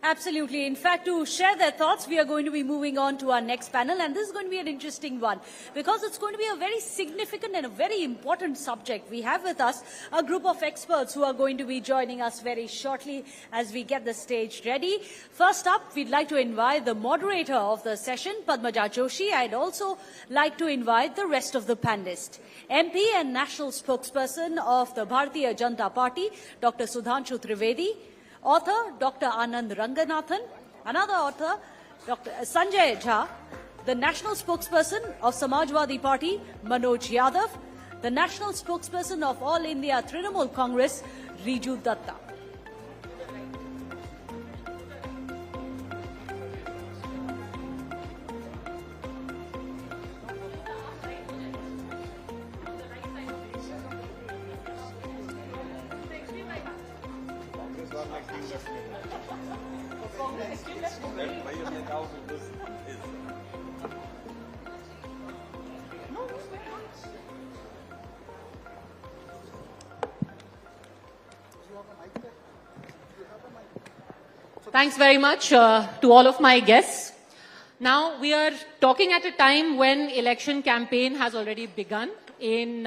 Absolutely. In fact, to share their thoughts, we are going to be moving on to our next panel, and this is going to be an interesting one because it's going to be a very significant and a very important subject. We have with us a group of experts who are going to be joining us very shortly as we get the stage ready. First up, we'd like to invite the moderator of the session, Padmaja Joshi. I'd also like to invite the rest of the panelists. MP and National Spokesperson of the Bharatiya Janata Party, Dr. Sudhanshu Trivedi. Author, Dr. Anand Ranganathan. Another author, Dr. Sanjay Jha. The National Spokesperson of Samajwadi Party, Manoj Yadav. The National Spokesperson of All India Trinamool Congress, Riju Datta. Thanks very much to all of my guests. Now, we are talking at a time when election campaign has already begun. In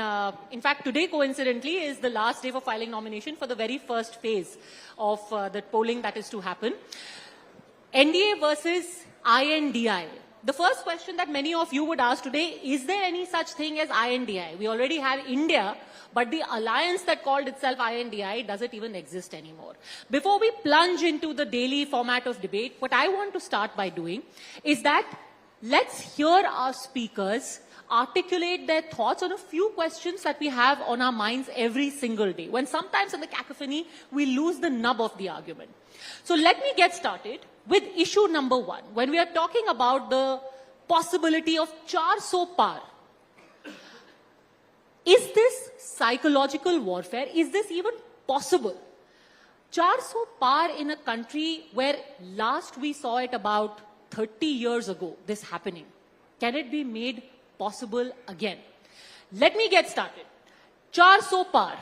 fact, today, coincidentally, is the last day for filing nomination for the very first phase of the polling that is to happen. NDA versus INDI. The first question that many of you would ask today, is there any such thing as INDI? We already have India, but the alliance that called itself INDI doesn't even exist anymore. Before we plunge into the daily format of debate, what I want to start by doing is that let's hear our speakers articulate their thoughts on a few questions that we have on our minds every single day, when sometimes in the cacophony, we lose the nub of the argument. So let me get started with issue number one. When we are talking about the possibility of 400 par, is this psychological warfare? Is this even possible? 400 par in a country where last we saw it about 30 years ago, this happening. Can it be made possible again? Let me get started. 400 par.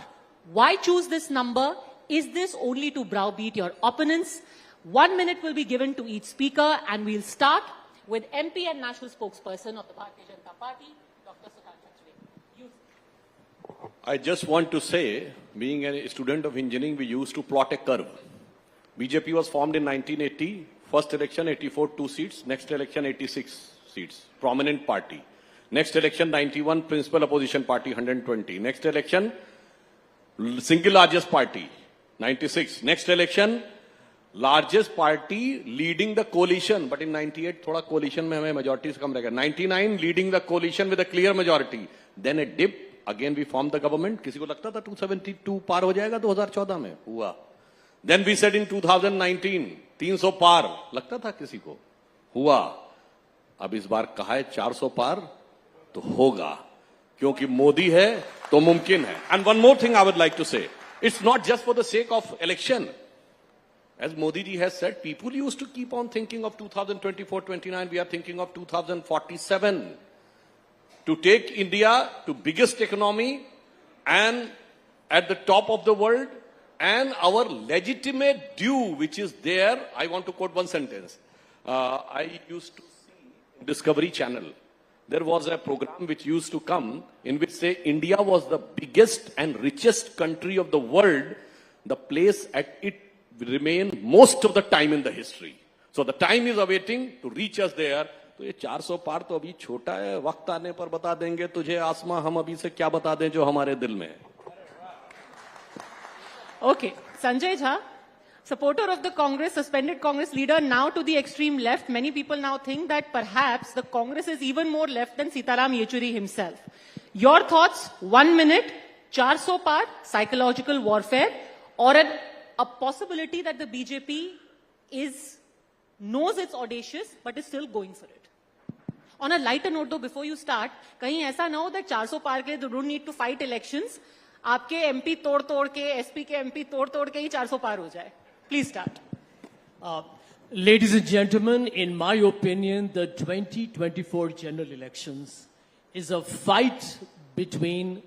Why choose this number? Is this only to browbeat your opponents? 1 minute will be given to each speaker, and we'll start with MP and National Spokesperson of the Bharatiya Janata Party, Dr. Sudhanshu Trivedi. I just want to say, being a student of engineering, we used to plot a curve. BJP was formed in 1980, first election 84, 2 seats, next election 86 seats, prominent party. Next election 91, principal opposition party 120. Next election, single largest party 96. Next election, largest party leading the coalition, but in 98 thoda coalition mein hame majority se kam raha. 99 leading the coalition with a clear majority. Then a dip, again we formed the government. Kisi ko lagta tha 272 par ho jayega 2014 mein, hua. Then we said in 2019 300 par, lagta tha kisi ko, hua. अब इस बार कहा है 400 पार तो होगा, क्योंकि मोदी है तो मुमकिन है. And one more thing I would like to say, it's not just for the sake of election. As Modi ji has said, people used to keep on thinking of 2024-29. We are thinking of 2047 to take India to biggest economy and at the top of the world, and our legitimate due, which is there. I want to quote one sentence. I used to see Discovery Channel. There was a program which used to come in which say India was the biggest and richest country of the world. The place at it remain most of the time in the history. So the time is awaiting to reach us there. तो ये 400 पार तो अभी छोटा है, वक्त आने पर बता देंगे तुझे आसमां, हम अभी से क्या बता दें जो हमारे दिल में है. Okay, Sanjay Jha, supporter of the Congress, suspended Congress leader, now to the extreme left. Many people now think that perhaps the Congress is even more left than Sitaram Yechuri himself. Your thoughts, 1 minute, 400 par, psychological warfare, or a possibility that the BJP knows it's audacious but is still going for it. On a lighter note though, before you start, kahin aisa na ho that 400 par ke you don't need to fight elections. आपके MP तोड़ के, SP के MP तोड़ के ही 400 पार हो जाए. Please start. Ladies and gentlemen, in my opinion, the 2024 general elections is a fight between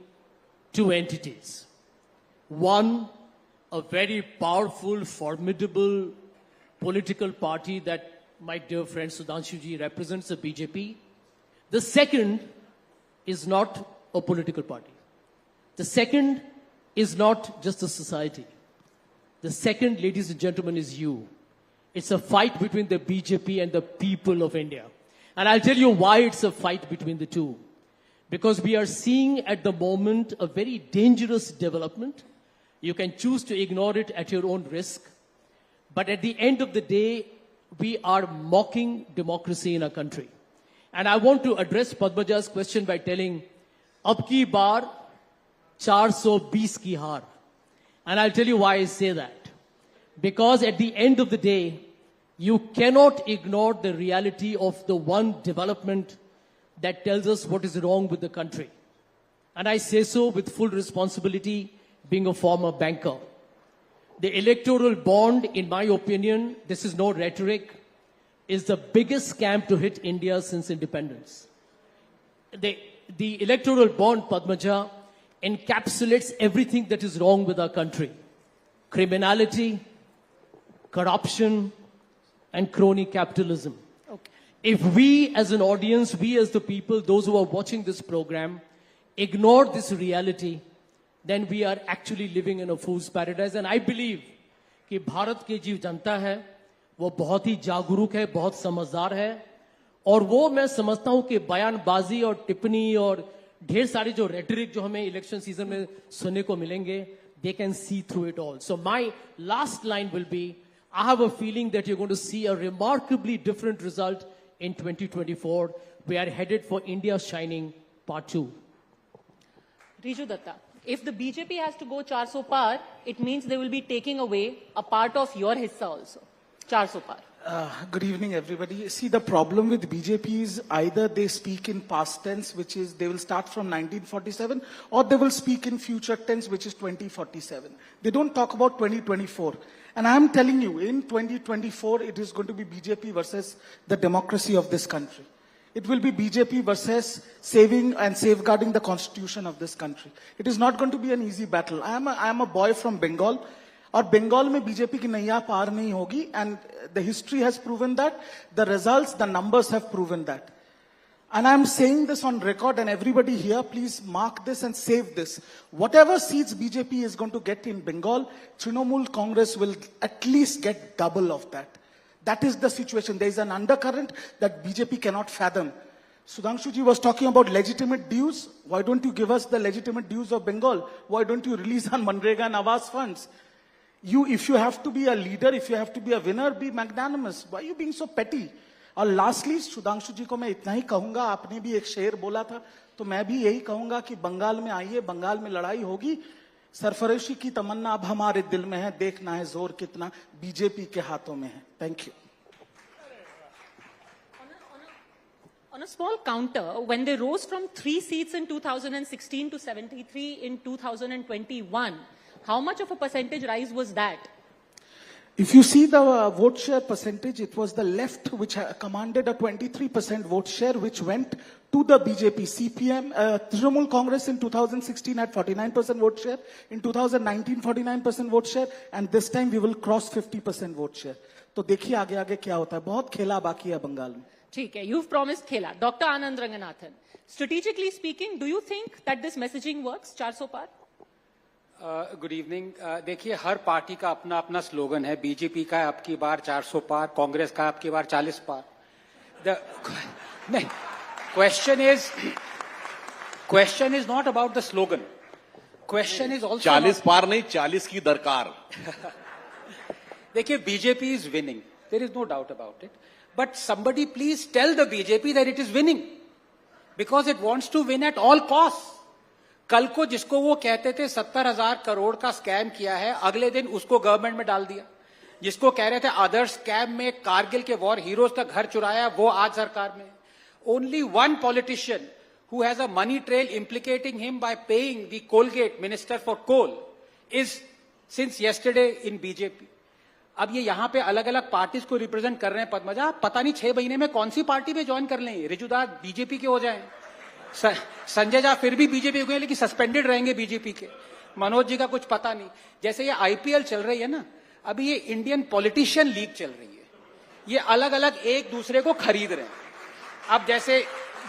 two entities. One, a very powerful, formidable political party that my dear friend Sudhanshu ji represents, the BJP. The second is not a political party. The second is not just a society. The second, ladies and gentlemen, is you. It's a fight between the BJP and the people of India. And I'll tell you why it's a fight between the two. Because we are seeing at the moment a very dangerous development. You can choose to ignore it at your own risk. But at the end of the day, we are mocking democracy in our country. And I want to address Padmaja's question by telling, ab ki baar 420 ki haar. And I'll tell you why I say that. Because at the end of the day, you cannot ignore the reality of the one development that tells us what is wrong with the country. And I say so with full responsibility, being a former banker. The electoral bond, in my opinion, this is no rhetoric, is the biggest scam to hit India since independence. The electoral bond, Padmaja, encapsulates everything that is wrong with our country. Criminality, corruption, and crony capitalism. Okay. If we as an audience, we as the people, those who are watching this program, ignore this reality, then we are actually living in a fool's paradise. And I believe कि भारत की जो जनता है वो बहुत ही जागरूक है, बहुत समझदार है, और वो मैं समझता हूं कि बयानबाजी और टिप्पणी और ढेर सारी जो रेटरिक जो हमें इलेक्शन सीजन में सुनने को मिलेंगे, they can see through it all. So my last line will be, I have a feeling that you're going to see a remarkably different result in 2024. We are headed for India Shining Part 2. Riju Datta, if the BJP has to go 400 par, it means they will be taking away a part of your hissa also. 400 par. Good evening, everybody. See, the problem with BJP is either they speak in past tense, which is they will start from 1947, or they will speak in future tense, which is 2047. They don't talk about 2024. And I'm telling you, in 2024, it is going to be BJP versus the democracy of this country. It will be BJP versus saving and safeguarding the constitution of this country. It is not going to be an easy battle. I am a boy from Bengal. और बंगाल में BJP की नैया पार नहीं होगी, and the history has proven that, the results, the numbers have proven that. And I'm saying this on record, and everybody here, please mark this and save this. Whatever seats BJP is going to get in Bengal, Trinamool Congress will at least get double of that. That is the situation. There is an undercurrent that BJP cannot fathom. Sudhanshu ji was talking about legitimate dues. Why don't you give us the legitimate dues of Bengal? Why don't you release on Manrega and Awas funds? If you have to be a leader, if you have to be a winner, be magnanimous. Why are you being so petty? और lastly Sudhanshu जी को मैं इतना ही कहूंगा, आपने भी एक शेर बोला था, तो मैं भी यही कहूंगा कि बंगाल में आइए, बंगाल में लड़ाई होगी, सरफरोशी की तमन्ना अब हमारे दिल में है, देखना है जोर कितना बीजेपी के हाथों में है. Thank you. On a small counter, when they rose from 3 seats in 2016 to 73 in 2021, how much of a percentage rise was that? If you see the vote share percentage, it was the left which commanded a 23% vote share, which went to the BJP. CPM, Trinamool Congress in 2016 had 49% vote share. In 2019, 49% vote share. And this time we will cross 50% vote share. तो देखिए आगे आगे क्या होता है. बहुत खेला बाकी है बंगाल में. ठीक है, you've promised khela. Dr. Anand Ranganathan, strategically speaking, do you think that this messaging works, 400 par? Good evening. देखिए, हर पार्टी का अपना अपना स्लोगन है. बीजेपी का अब की बार 400 पार, कांग्रेस का अब की बार 40 पार. नहीं, question is not about the slogan. Question is also 40 पार नहीं, 40 की दरकार. देखिए, BJP is winning, there is no doubt about it, but somebody please tell the BJP that it is winning, because it wants to win at all cost. कल को जिसको वो कहते थे 70,000 करोड़ का स्कैम किया है, अगले दिन उसको गवर्नमेंट में डाल दिया. जिसको कह रहे थे अदर स्कैम में कारगिल के वॉर हीरोज का घर चुराया, वो आज सरकार में. Only one politician who has a money trail implicating him by paying the Colgate minister for coal is since yesterday in BJP. अब ये यहां पे अलग अलग पार्टीज को रिप्रेजेंट कर रहे हैं. पद्मजा, पता नहीं 6 महीने में कौन सी पार्टी में ज्वाइन कर लें. रिजुदास बीजेपी के हो जाए, संजय झा फिर भी बीजेपी के, लेकिन सस्पेंडेड रहेंगे बीजेपी के. मनोज जी का कुछ पता नहीं. जैसे ये आईपीएल चल रही है ना, अभी ये इंडियन पॉलिटिशियन लीग चल रही है, ये अलग अलग एक दूसरे को खरीद रहे हैं। अब जैसे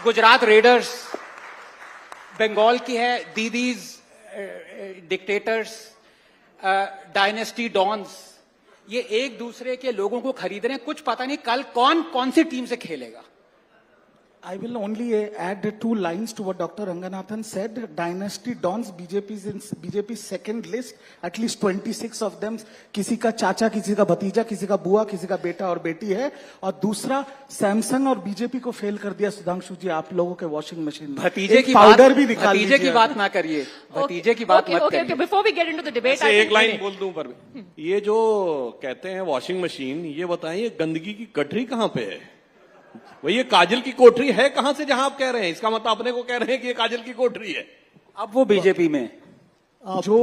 गुजरात रेडर्स, बंगाल की है दीदीज डिक्टेटर्स, डायनेस्टी डॉन्स, ये एक दूसरे के लोगों को खरीद रहे हैं। कुछ पता नहीं कल कौन कौन सी टीम से खेलेगा। I will only add 2 lines to what Dr. Ranganathan said. Dynasty Dons, BJP's second list, at least 26 of them, किसी का चाचा, किसी का भतीजा, किसी का बुआ, किसी का बेटा और बेटी है। और दूसरा, सैमसंग और बीजेपी को फेल कर दिया सुधांशु जी आप लोगों के वॉशिंग मशीन में। भतीजे की पाउडर भी निकाल भतीजे की बात ना करिए, भतीजे की बात मत करिए। Before we get into the debate, एक लाइन बोल दूं पर ये जो कहते हैं वॉशिंग मशीन, ये बताइए गंदगी की गठरी कहां पे है? वही ये काजल की कोठरी है कहां से जहां आप कह रहे हैं? इसका मतलब अपने को कह रहे हैं कि ये काजल की कोठरी है। अब वो बीजेपी में जो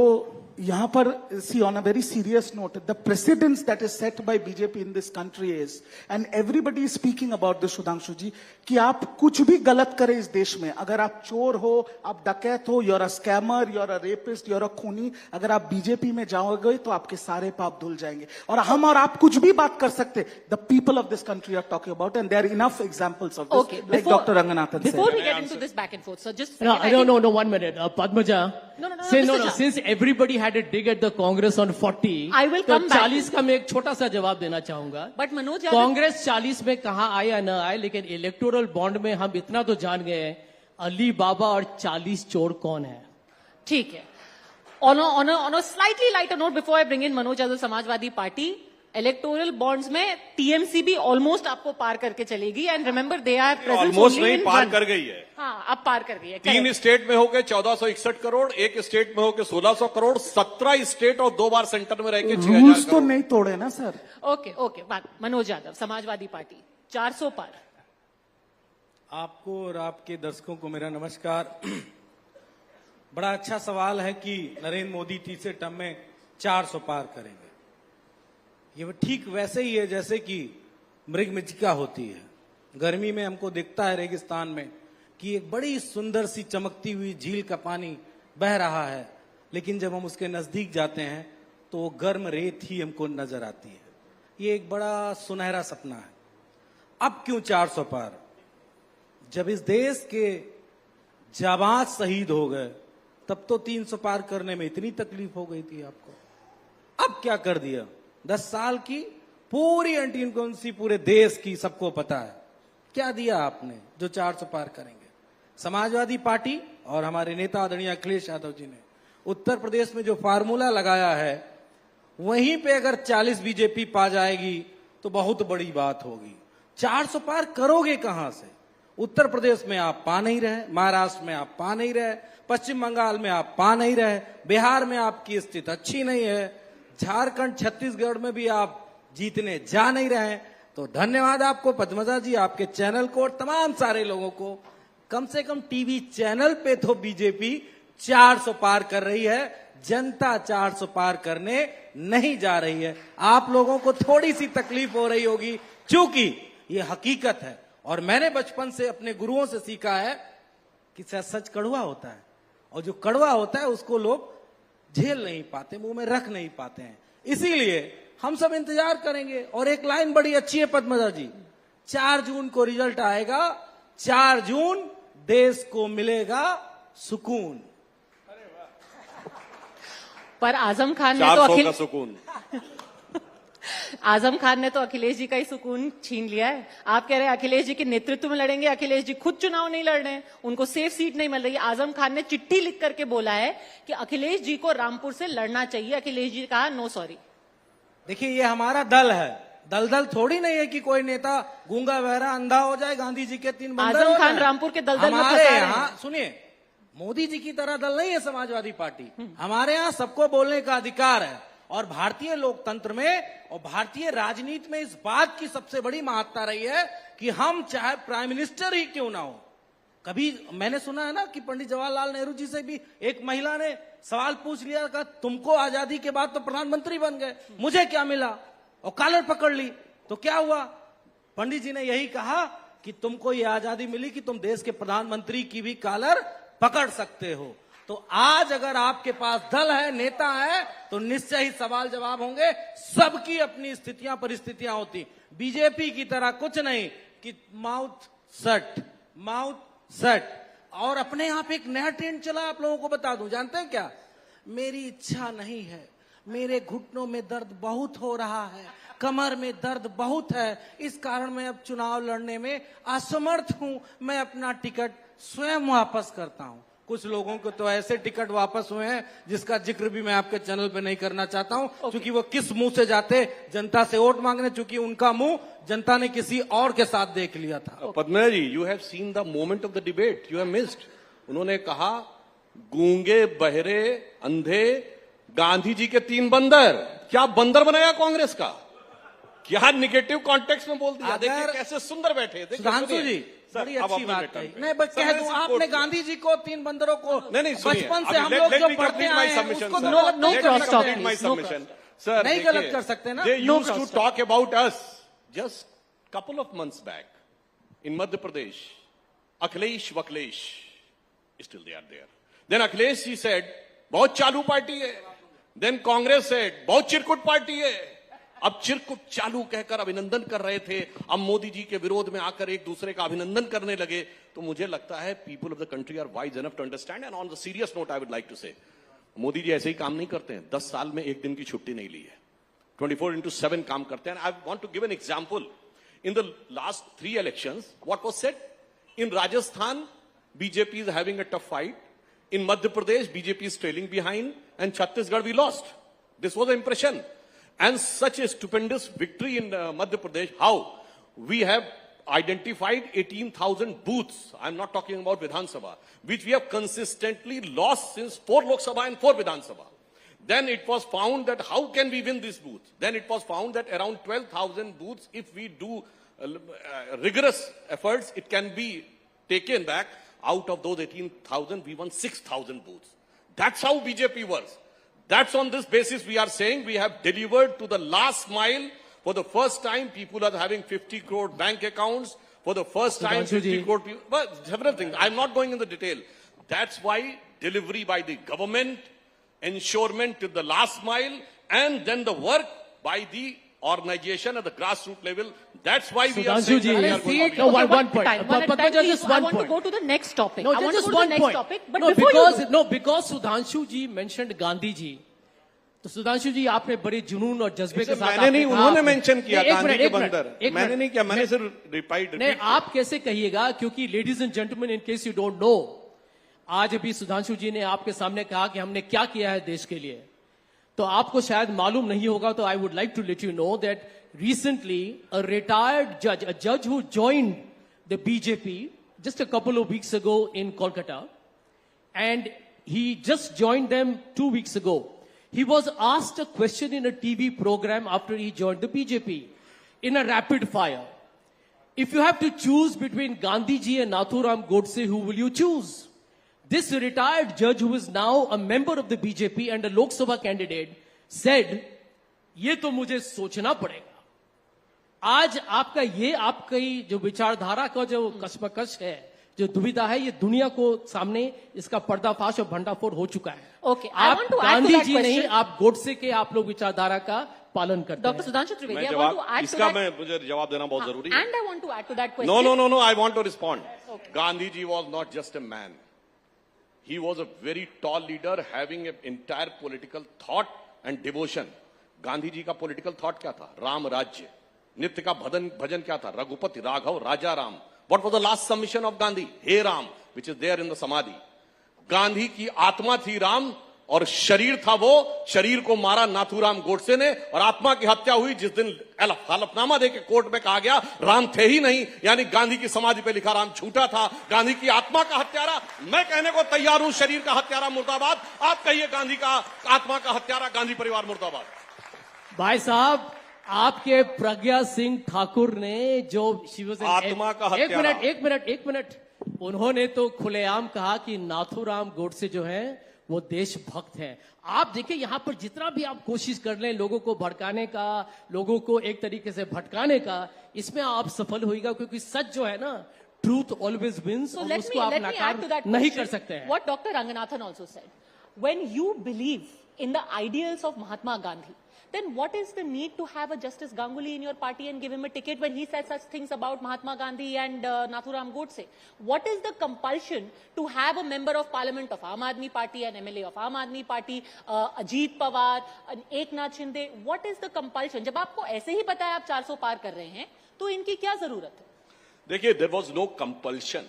यहाँ पर see on a very serious note, the precedence that is set by BJP in this country is, and everybody is speaking about this, Sudhanshu जी, कि आप कुछ भी गलत करें इस देश में, अगर आप चोर हो, आप डकैत हो, you're a scammer, you're a rapist, you're a खूनी, अगर आप बीजेपी में जाओगे तो आपके सारे पाप धुल जाएंगे। और हम और आप कुछ भी बात कर सकते, the people of this country are talking about, and there are enough examples of this, like Dr. Ranganathan said. Before we get into this back and forth, so just No, 1 minute. Padmaja. No, Say Mr. no. Jha. Since everybody had a dig at the Congress on 40, I will तो come back. 40 का मैं एक छोटा सा जवाब देना चाहूंगा। But Manoj Yadav- Congress 40 में कहा आए या न आए, लेकिन इलेक्टोरल बॉन्ड में हम इतना तो जान गए हैं, अली बाबा और 40 चोर कौन है। ठीक है। On a slightly lighter note, before I bring in Manoj Yadav, Samajwadi party, electoral bonds में टीएमसी भी ऑलमोस्ट आपको पार करके चलेगी। And remember they are present almost नहीं, पार कर गई है। हाँ, अब पार कर गई है। 3 स्टेट में होके 1461 करोड़, एक स्टेट में होके 1600 करोड़, 17 स्टेट और 2 बार सेंटर में रह के 6000 रूल्स तो करोड़। नहीं तोड़े ना सर। ओके बात मनोज यादव, समाजवादी पार्टी 400 पार। आपको और आपके दर्शकों को मेरा नमस्कार। बड़ा अच्छा सवाल है कि नरेंद्र मोदी तीसरे टर्म में 400 पार करेंगे। ये ठीक वैसे ही है जैसे कि मृगमृचिका होती है। गर्मी में हमको दिखता है रेगिस्तान में कि एक बड़ी सुंदर सी चमकती हुई झील का पानी बह रहा है, लेकिन जब हम उसके नजदीक जाते हैं तो वो गर्म रेत ही हमको नजर आती है। ये एक बड़ा सुनहरा सपना है। अब क्यों 400 पार? जब इस देश के जाबाज शहीद हो गए तब तो 300 पार करने में इतनी तकलीफ हो गई थी आपको। अब क्या कर दिया? 10 साल की पूरी एंटी इनकम्बेंसी पूरे देश की सबको पता है। क्या दिया आपने जो 400 पार करेंगे? समाजवादी पार्टी और हमारे नेता आदरणीय अखिलेश यादव जी ने उत्तर प्रदेश में जो फार्मूला लगाया है, वहीं पे अगर 40 बीजेपी पा जाएगी तो बहुत बड़ी बात होगी। 400 पार करोगे कहां से? उत्तर प्रदेश में आप पा नहीं रहे, महाराष्ट्र में आप पा नहीं रहे, पश्चिम बंगाल में आप पा नहीं रहे, बिहार में आपकी स्थिति अच्छी नहीं है, झारखंड छत्तीसगढ़ में भी आप जीतने जा नहीं रहे। तो धन्यवाद आपको पद्मजा जी, आपके चैनल को और तमाम सारे लोगों को। कम से कम टीवी चैनल पे तो बीजेपी 400 पार कर रही है, जनता 400 पार करने नहीं जा रही है। आप लोगों को थोड़ी सी तकलीफ हो रही होगी क्योंकि ये हकीकत है। और मैंने बचपन से अपने गुरुओं से सीखा है कि सच कड़वा होता है, और जो कड़वा होता है उसको लोग झेल नहीं पाते, मुंह में रख नहीं पाते हैं। इसीलिए हम सब इंतजार करेंगे। और एक लाइन बड़ी अच्छी है पद्मजा जी, 4 जून को रिजल्ट आएगा, 4 जून देश को मिलेगा सुकून। पर आजम खान ने 400 का सुकून। आजम खान ने तो अखिलेश जी का ही सुकून छीन लिया है। आप कह रहे हैं अखिलेश जी के नेतृत्व में लड़ेंगे, अखिलेश जी खुद चुनाव नहीं लड़ रहे हैं, उनको सेफ सीट नहीं मिल रही। आजम खान ने चिट्ठी लिख करके बोला है कि अखिलेश जी को रामपुर से लड़ना चाहिए। अखिलेश जी ने कहा नो सॉरी। देखिए, ये हमारा दल है, दलदल थोड़ी नहीं है कि कोई नेता गूंगा बहरा अंधा हो जाए, गांधी जी के 3 बंदर आजम हो खान जाएं। रामपुर के दलदल में हमारे फंसा रहे हैं। यहाँ सुनिए, मोदी जी की तरह दल नहीं है समाजवादी पार्टी। हमारे यहाँ सबको बोलने का अधिकार है। और भारतीय लोकतंत्र में और भारतीय राजनीति में इस बात की सबसे बड़ी महत्ता रही है कि हम चाहे प्राइम मिनिस्टर ही क्यों ना हो। कभी मैंने सुना है ना कि पंडित जवाहरलाल नेहरू जी से भी एक महिला ने सवाल पूछ लिया कि तुमको आजादी के बाद तो प्रधानमंत्री बन गए, मुझे क्या मिला? और कॉलर पकड़ ली तो क्या हुआ? पंडित जी ने यही कहा कि तुमको ये आजादी मिली कि तुम देश के प्रधानमंत्री की भी कॉलर पकड़ सकते हो। तो आज अगर आपके पास दल है, नेता है, तो निश्चय ही सवाल जवाब होंगे। सबकी अपनी स्थितियां परिस्थितियां होती, बीजेपी की तरह कुछ नहीं कि माउथ सेट। और अपने यहाँ पे एक नया ट्रेंड चला, आप लोगों को बता दूं, जानते हैं क्या? मेरी इच्छा नहीं है, मेरे घुटनों में दर्द बहुत हो रहा है, कमर में दर्द बहुत है, इस कारण मैं अब चुनाव लड़ने में असमर्थ हूं, मैं अपना टिकट स्वयं वापस करता हूं। कुछ लोगों को तो ऐसे टिकट वापस हुए हैं जिसका जिक्र भी मैं आपके चैनल पे नहीं करना चाहता हूं, क्योंकि वो किस मुंह से जाते जनता से वोट मांगने, चूंकि उनका मुंह जनता ने किसी और के साथ देख लिया था। Padmaja ji, you have seen the moment of the debate, you have missed. उन्होंने कहा गूंगे, बहरे, अंधे, गांधी जी के 3 बंदर। क्या बंदर बनाया कांग्रेस का? क्या निगेटिव कॉन्टेक्स्ट में बोल दिया? देखिए कैसे सुंदर बैठे। सुधांशु जी, बड़ी अच्छी बात कही। नहीं, बस कह दूं, आपने गांधी जी को 3 बंदरों को बचपन से हम लोग जो पढ़ते आए हैं उसको no cross talking, सर नहीं गलत कर सकते ना। They used to talk about us just couple of months back in Madhya Pradesh. Akhilesh Vaklesh, still they are there. Then Akhilesh ji said, बहुत चालू पार्टी है। Then Congress said, बहुत चिरकुट party है। अब चिरकुट चालू कहकर अभिनंदन कर रहे थे, अब मोदी जी के विरोध में आकर एक दूसरे का अभिनंदन करने लगे। तो मुझे लगता है people of the country are wise enough to understand. And on the serious note I would like to say, Modi जी ऐसे ही काम नहीं करते हैं। 10 साल में एक दिन की छुट्टी नहीं ली है, 24/7 काम करते हैं। I want to give an example. In the last 3 elections what was said? In Rajasthan BJP is having a tough fight, in Madhya Pradesh BJP is trailing behind, and Chhattisgarh we lost. This was the impression. And such a stupendous victory in Madhya Pradesh, how we have identified 18,000 booths, I'm not talking about Vidhan Sabha, which we have consistently lost since 4 Lok Sabha and 4 Vidhan Sabha. Then it was found that how can we win this booth? Then it was found that around 12,000 booths, if we do rigorous efforts, it can be taken back. Out of those 18,000, we won 6,000 booths. That's how BJP works. That's on this basis we are saying we have delivered to the last mile. For the first time, people are having 50 crore bank accounts. For the first time, 50 crore people. But several things. I'm not going in the detail. That's why delivery by the government, ensurement to the last mile, and then the work by the organization at the grassroots level. That's why we are saying that we are going to be. One point. Just one point. I want to go to the next topic. No, I want to just go to the one next point. topic. But No, before because Sudhanshu ji mentioned Gandhi ji. तो सुधांशु जी आपने बड़े जुनून और जज्बे के साथ मैंने नहीं, उन्होंने मेंशन किया गांधी के बंदर। मैंने नहीं किया, मैंने सिर्फ रिपीट। नहीं, आप कैसे कहिएगा? क्योंकि ladies and gentleman, in case you don't know, आज अभी सुधांशु जी ने आपके सामने कहा कि हमने क्या किया है देश के लिए, तो आपको शायद मालूम नहीं होगा। तो I would like to let you know that recently a retired judge, a judge who joined the BJP just a couple of weeks ago in Kolkata, and he just joined them 2 weeks ago. He was asked a question in a TV program after he joined the BJP in a rapid fire. If you have to choose between Gandhi ji and Nathuram Godse, who will you choose? This retired judge, who is now a member of the BJP and a Lok Sabha candidate, said, ये तो मुझे सोचना पड़ेगा। आज आपका ये आपकी जो विचारधारा का जो कशमकश है, जो दुविधा है, ये दुनिया को सामने इसका पर्दाफाश और भंडाफोड़ हो चुका है। Okay, I आप want to add to Gandhi that ji question. नहीं, आप गोडसे के आप लोग विचारधारा का पालन करते Dr. हैं। Sudhanshu Trivedi, मैं I want to जवाब, add to इसका that. मुझे जवाब देना बहुत जरूरी है। And I want to add to that question. No, I want to respond. Gandhi ji was not just a man. He was a very tall leader having an entire political thought and devotion. Gandhi ji का political thought क्या था? राम राज्य। नित्य का भजन क्या था? Raghupati Raghav Raja Ram. What was the last submission of Gandhi? हे Ram, which is there in the samadhi. Gandhi की आत्मा थी राम और शरीर था वो, शरीर को मारा नाथूराम गोडसे ने और आत्मा की हत्या हुई जिस दिन हलफनामा देके कोर्ट में कहा गया राम थे ही नहीं, यानी गांधी की समाधि पे लिखा राम झूठा था। गांधी की आत्मा का हत्यारा मैं कहने को तैयार हूं, शरीर का हत्यारा मुर्दाबाद। आप कहिए गांधी का आत्मा का हत्यारा गांधी परिवार मुर्दाबाद। भाई साहब, आपके प्रज्ञा सिंह ठाकुर ने जो आत्मा का हत्यारा। एक मिनट, उन्होंने तो खुलेआम कहा कि नाथूराम गोडसे जो है वो देशभक्त हैं। आप देखिए, यहां पर जितना भी आप कोशिश कर लें लोगों को भड़काने का, लोगों को एक तरीके से भटकाने का, इसमें आप सफल होइएगा, क्योंकि सच जो है ना ट्रूथ ऑलवेज विंस So और let उसको me आप add to नकार that नहीं question कर सकते हैं. what Dr. Ranganathan also said. When you believe in the ideals of Mahatma Gandhi, then what is the need to have a Justice Ganguly in your party and give him a ticket when he said such things about Mahatma Gandhi and Nathuram Godse? What is the compulsion to have a member of parliament of Aam Aadmi Party, an MLA of Aam Aadmi Party, Ajit Pawar, Eknath Shinde? What is the compulsion? जब आपको ऐसे ही पता है आप 400 पार कर रहे हैं, तो इनकी क्या जरूरत है? देखिए, there was no compulsion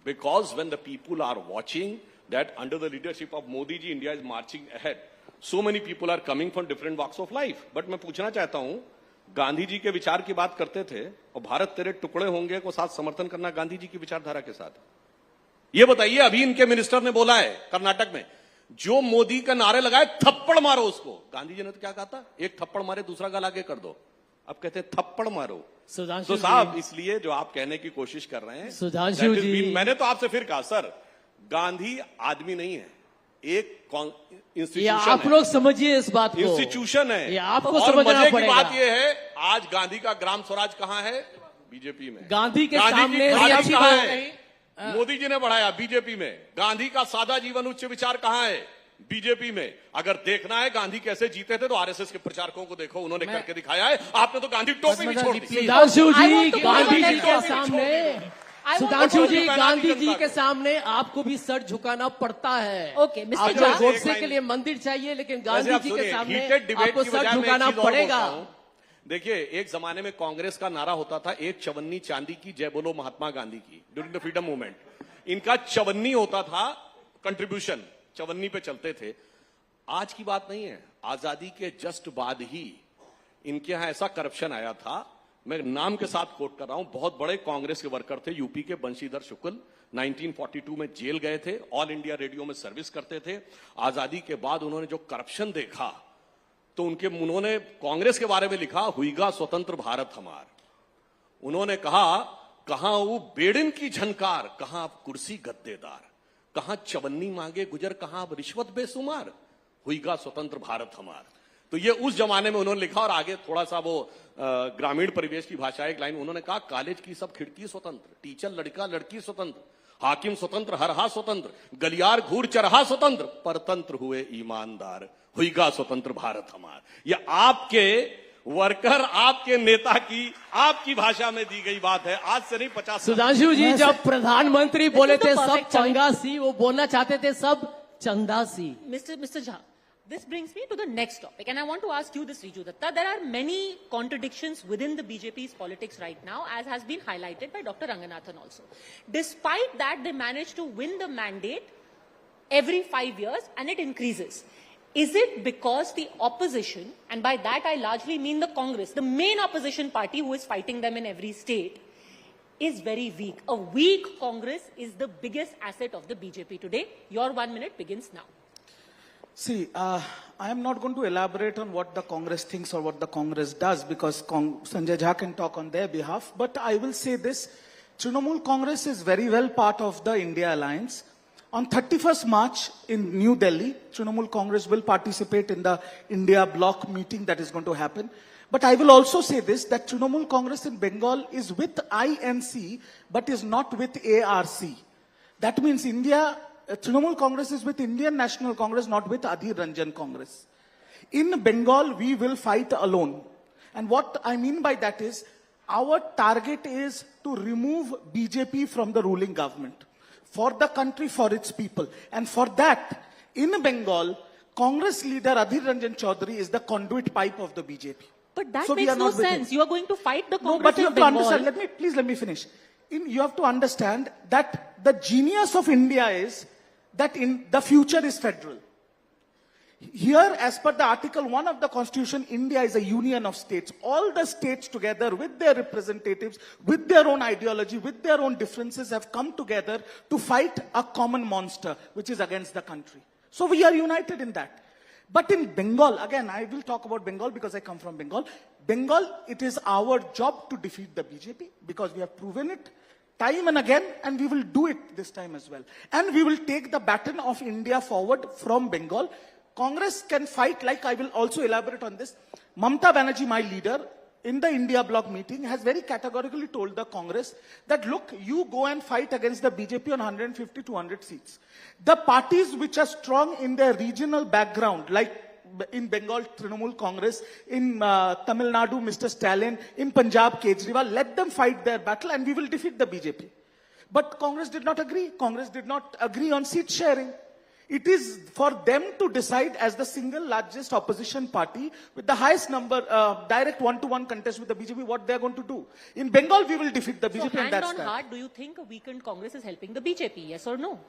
because when the people are watching that under the leadership of Modi ji, India is marching ahead. So many people are coming from different walks of life. But मैं पूछना चाहता हूं, गांधी जी के विचार की बात करते थे और भारत तेरे टुकड़े होंगे को साथ समर्थन करना गांधी जी की विचारधारा के साथ। ये बताइए, अभी इनके मिनिस्टर ने बोला है कर्नाटक में, जो मोदी का नारे लगाए थप्पड़ मारो उसको। गांधी जी ने तो क्या कहा था? एक थप्पड़ मारे दूसरा गाल आगे कर दो। अब कहते हैं थप्पड़ मारो। सुधांशु तो साहब, इसलिए जो आप कहने की कोशिश कर रहे हैं, Sudhanshu that is ji, been- मैंने तो आपसे फिर कहा सर, गांधी आदमी नहीं है, एक ये इंस्टीट्यूशन आप लोग समझिए इस बात को. इंस्टीट्यूशन है। ये आपको और समझना मजे की पड़ेगा. बात यह है, आज गांधी का ग्राम स्वराज कहां है? बीजेपी में। गांधी के की सामने खादी अच्छी कहां बात है? मोदी जी ने बढ़ाया बीजेपी में। गांधी का सादा जीवन उच्च विचार कहां है? बीजेपी में। अगर देखना है गांधी कैसे जीते थे तो आरएसएस के प्रचारकों को देखो, उन्होंने करके दिखाया है। आपने तो गांधी टोपी भी छोड़ दी। Sudhanshu I ji, want to Gandhi comment जी के on सामने, I want Sudhanshu to ji, comment on Gandhi जनता जी को। के सामने आपको भी सर झुकाना पड़ता है. Okay, Mr. आपको Jha- गोडसे के लिए मंदिर चाहिए, लेकिन वैसे गांधी आप जी के सुनिए, सामने heated debate आपको की सर बजाय मैं एक झुकाना चीज और पड़ेगा. बोलता हूं। देखिए, एक जमाने में कांग्रेस का नारा होता था, एक चवन्नी चांदी की, जय बोलो महात्मा गांधी की, ड्यूरिंग द फ्रीडम मूवमेंट। इनका चवन्नी होता था, कंट्रीब्यूशन चवन्नी पे चलते थे। आज की बात नहीं है, आजादी के जस्ट बाद ही इनके यहां ऐसा करप्शन आया था। मैं नाम के साथ कोट कर रहा हूं, बहुत बड़े कांग्रेस के वर्कर थे, यूपी के बंशीधर शुक्ल 1942 में जेल गए थे, ऑल इंडिया रेडियो में सर्विस करते थे। आजादी के बाद उन्होंने जो करप्शन देखा तो उन्होंने कांग्रेस के बारे में लिखा, हुईगा स्वतंत्र भारत हमार। उन्होंने कहा, कहां वो बेड़िन की झनकार, कहां अब कुर्सी गद्देदार, कहां चवन्नी मांगे गुजर, कहां अब रिश्वत बेसुमार, हुईगा स्वतंत्र भारत हमार। तो ये उस जमाने में उन्होंने लिखा। और आगे थोड़ा सा वो ग्रामीण परिवेश की भाषा, एक लाइन उन्होंने कहा, कॉलेज की सब खिड़की स्वतंत्र, टीचर लड़का लड़की स्वतंत्र, हाकिम स्वतंत्र हरहा स्वतंत्र, गलियार घूर चरहा स्वतंत्र, परतंत्र हुए ईमानदार, हुईगा स्वतंत्र भारत हमार। ये आपके वर्कर, आपके नेता की, आपकी भाषा में दी गई बात है, आज से नहीं 50 साल। सुधांशु जी, जब प्रधानमंत्री बोले is the थे सब perfect point. चंगा सी, वो बोलना चाहते थे सब चंदा सी. Mr. Jha, this brings me to the next topic, and I want to ask you this, Riju Datta. There are many contradictions within the BJP's politics right now, as has been highlighted by Dr. Ranganathan also. Despite that, they managed to win the mandate every 5 years, and it increases. Is it because the opposition, and by that I largely mean the Congress, the main opposition party who is fighting them in every state, is very weak? A weak Congress is the biggest asset of the BJP today. Your 1 minute begins now. See, I am not going to elaborate on what the Congress thinks or what the Congress does because Sanjay Jha can talk on their behalf. But I will say this, Trinamool Congress is very well part of the India Alliance. On 31st March in New Delhi, Trinamool Congress will participate in the India bloc meeting that is going to happen. But I will also say this, that Trinamool Congress in Bengal is with INC, but is not with ARC. That means Trinamool Congress is with Indian National Congress, not with Adhir Ranjan Congress. In Bengal, we will fight alone. And what I mean by that is, our target is to remove BJP from the ruling government. For the country, for its people. And for that, in Bengal, Congress leader Adhir Ranjan Chaudhary is the conduit pipe of the BJP. But that So we makes are no not with sense. him. You are going to fight the No, Congress but you in have to Bengal. understand, let me finish. You have to understand that the genius of India is that in the future is federal. Here, as per the Article 1 of the Constitution, India is a union of states. All the states together with their representatives, with their own ideology, with their own differences have come together to fight a common monster, which is against the country. So we are united in that. But in Bengal, again, I will talk about Bengal because I come from Bengal. Bengal, it is our job to defeat the BJP because we have proven it time and again, and we will do it this time as well. And we will take the baton of India forward from Bengal. Congress can fight, like I will also elaborate on this. Mamata Banerjee, my leader, in the India bloc meeting, has very categorically told the Congress that, look, you go and fight against the BJP on 150 to 100 seats. The parties which are strong in their regional background, like in Bengal, Trinamool Congress, in Tamil Nadu, Mr. Stalin, in Punjab, Kejriwal, let them fight their battle and we will defeat the BJP. But Congress did not agree. Congress did not agree on seat sharing. It is for them to decide as the single largest opposition party with the highest number, direct one-to-one contest with the BJP, what they are going to do. In Bengal, we will defeat the BJP, So and hand that's on that. heart, do you think a weakened Congress is helping the BJP? Yes or no?